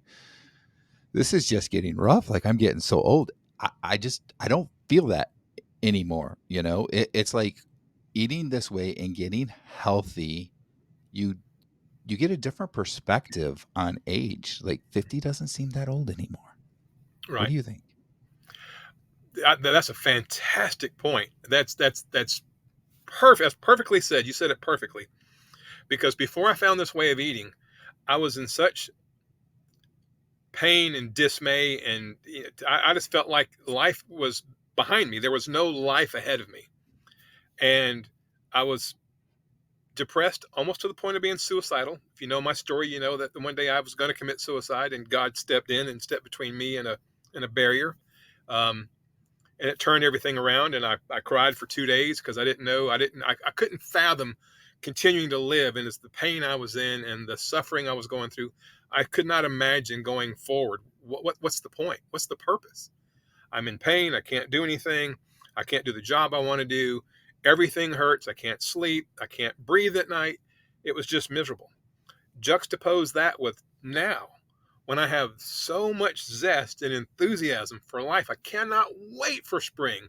this is just getting rough. Like I'm getting so old. I don't feel that anymore. It's like eating this way and getting healthy. You you get a different perspective on age. Like 50 doesn't seem that old anymore. What do
Right.
you think?
That's a fantastic point. That's perfect. That's perfectly said. You said it perfectly. Because before I found this way of eating, I was in such pain and dismay, and I just felt like life was behind me. There was no life ahead of me, and I was depressed almost to the point of being suicidal. If you know my story, you know that the one day I was going to commit suicide, and God stepped in and stepped between me and a barrier. Um, and it turned everything around, and I cried for 2 days because I didn't know, I couldn't fathom continuing to live, and it's the pain I was in and the suffering I was going through. I could not imagine going forward. What's the point? What's the purpose? I'm in pain. I can't do anything. I can't do the job I want to do. Everything hurts. I can't sleep. I can't breathe at night. It was just miserable. Juxtapose that with now, when I have so much zest and enthusiasm for life. I cannot wait for spring.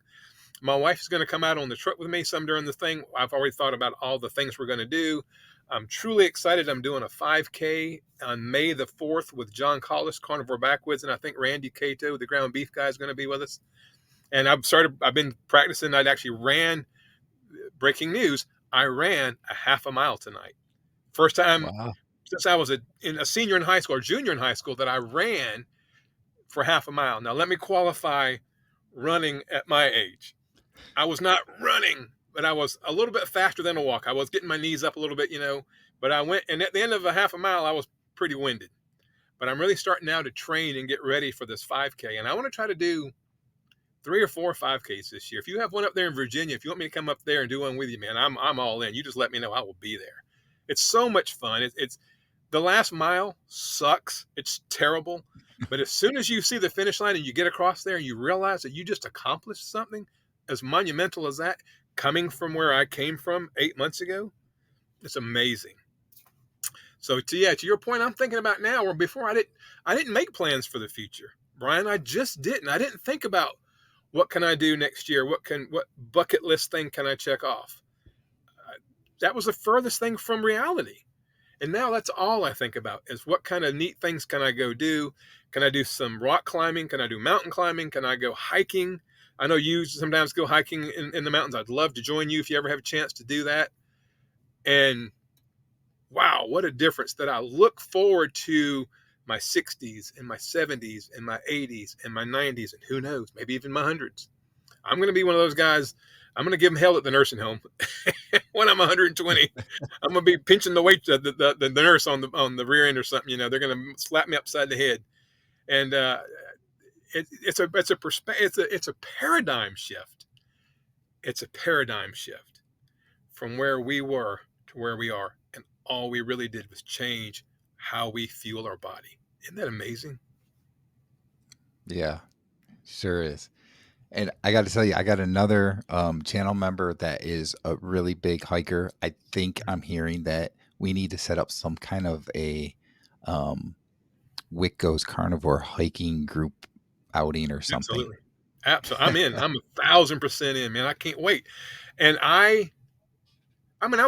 My wife is going to come out on the truck with me some during the thing. I've already thought about all the things we're going to do. I'm truly excited. I'm doing a 5K on May the 4th with John Collis, Carnivore Backwoods, and I think Randy Cato, the ground beef guy, is going to be with us. And I've been practicing. I'd actually ran, breaking news, I ran a half a mile tonight. First time
Wow.
since I was a senior in high school or junior in high school that I ran for half a mile. Now, let me qualify running at my age. I was not running, but I was a little bit faster than a walk. I was getting my knees up a little bit, but I went, and at the end of a half a mile, I was pretty winded. But I'm really starting now to train and get ready for this 5K. And I want to try to do 3 or 4 5Ks this year. If you have one up there in Virginia, if you want me to come up there and do one with you, man, I'm all in. You just let me know. I will be there. It's so much fun. It's the last mile sucks. It's terrible. But as soon as you see the finish line and you get across there and you realize that you just accomplished something as monumental as that, coming from where I came from 8 months ago, it's amazing. So to your point, I'm thinking about now, or before I didn't make plans for the future, Brian. I just didn't. I didn't think about what can I do next year. What bucket list thing can I check off? That was the furthest thing from reality. And now that's all I think about is what kind of neat things can I go do? Can I do some rock climbing? Can I do mountain climbing? Can I go hiking? I know you sometimes go hiking in the mountains. I'd love to join you if you ever have a chance to do that. And wow, what a difference that I look forward to my 60s and my 70s and my 80s and my 90s and who knows, maybe even my hundreds. I'm going to be one of those guys. I'm going to give them hell at the nursing home when I'm 120. I'm going to be pinching the nurse on the rear end or something. They're going to slap me upside the head, and it's a paradigm shift. It's a paradigm shift from where we were to where we are, and all we really did was change how we fuel our body. Isn't that amazing?
Yeah, sure is. And I got to tell you, I got another channel member that is a really big hiker. I think I'm hearing that we need to set up some kind of a um, Wick goes carnivore hiking group outing or something.
Absolutely. Absolutely. I'm in. I'm 1,000% in, man. I can't wait. And I mean,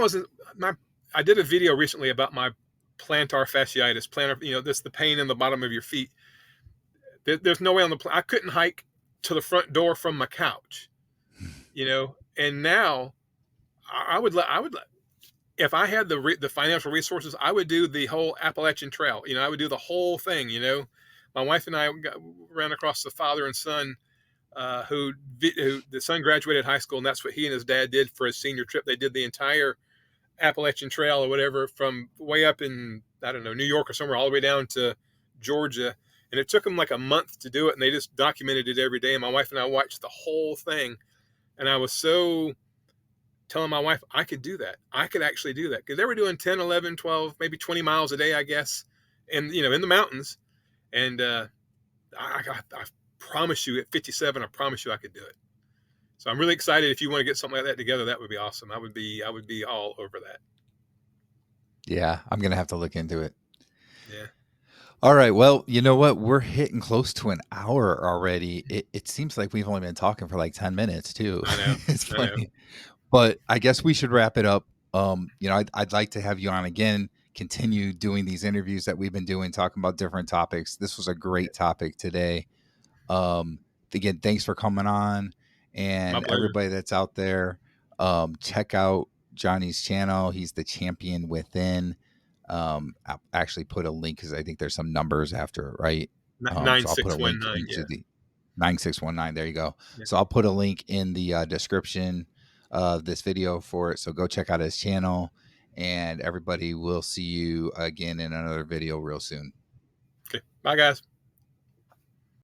I did a video recently about my plantar fasciitis, this the pain in the bottom of your feet. There's no way on the planet I couldn't hike to the front door from my couch, And now I would if I had the financial resources, I would do the whole Appalachian Trail. I would do the whole thing. My wife and I ran across the father and son who the son graduated high school, and that's what he and his dad did for his senior trip. They did the entire Appalachian Trail or whatever from way up in, I don't know, New York or somewhere all the way down to Georgia. And it took them like a month to do it, and they just documented it every day. And my wife and I watched the whole thing. And I was so telling my wife I could do that. I could actually do that because they were doing 10, 11, 12, maybe 20 miles a day, I guess, and in the mountains. And I promise you, at 57, I promise you I could do it. So I'm really excited. If you want to get something like that together, that would be awesome. I would be all over that.
Yeah, I'm going to have to look into it.
Yeah,
All right. Well, you know what? We're hitting close to an hour already. It seems like we've only been talking for like 10 minutes, too.
I know.
It's
I know.
funny. But I guess we should wrap it up. I'd like to have you on again, continue doing these interviews that we've been doing, talking about different topics. This was a great topic today. Um, again, thanks for coming on,
My
and
pleasure.
everybody that's out there. Check out Johnny's channel. He's the champion within. I'll actually put a link because I think there's some numbers after it, right?
Nine
So I'll put a
six one
link
nine.
into
Yeah.
the 9619. There you go.
Yeah.
So I'll put a link in the description of this video for it. So go check out his channel, and everybody will see you again in another video real soon.
Okay. Bye, guys.